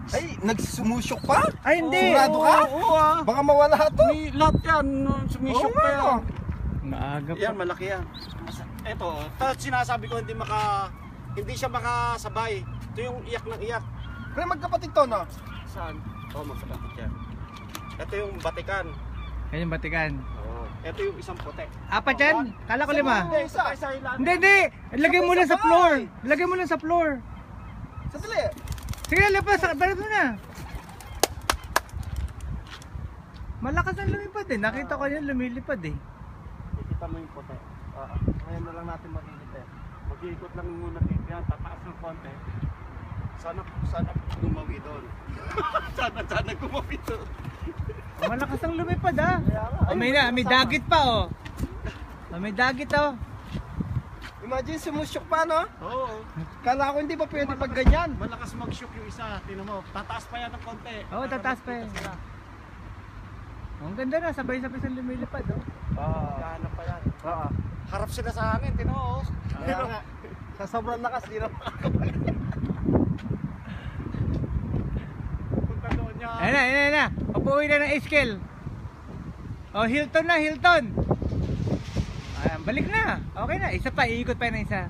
Ay, nagsumusok pa? Ay, hindi. Sigurado ka? Oo, ah. Baka mawala to. May lahat yan, sumisok pa yan. Maaga Yan, pa. malaki yan. Ito, sinasabi ko hindi siya makasabay. Ito yung iyak ng iyak. Pre, magkapatid to, no? Saan? Oo, magkapatid yan. Ito yung batikan. Yan yung batikan. Oo. Ito yung isang puti. Apat yan? Kala ko 5. Hindi, isa. Hindi, hindi. Lagay mo lang sa floor. Lagay mo lang sa floor. Sandali. Sige, lapas. Balat mo na. Malakas ang lumipad eh. Nakita ko yan lumilipad eh. Ikita mo yung puti. Ngayon na lang natin makikita. Mag-iikot lang muna dito yan. Tataas ng konti. Sana gumawi doon. sana gumawi doon. Malakas ang lumipad ah. May dagit pa oh. May dagit oh. Imagine sumusok pa, no? Oo. Kala ko hindi pa pwede pag ganyan. Malakas mag-shock yung isa. Tingnan mo. Tataas pa yan ng konti. Oo, tataas pa yan. Ang ganda na. Sabay-sabay sa lumilipad oh. Kahanap pa yan. Oo. Harap sila sa hangin. Tingnan mo. Kaya nga. Sa sobrang lakas, di na makakabalik. Punta doon niya. Ayun na. Papuwi na ng Eskel. Oh, Hilton na, Hilton. Ayan, balik na. Okay na. Isa pa, iikot pa na isa.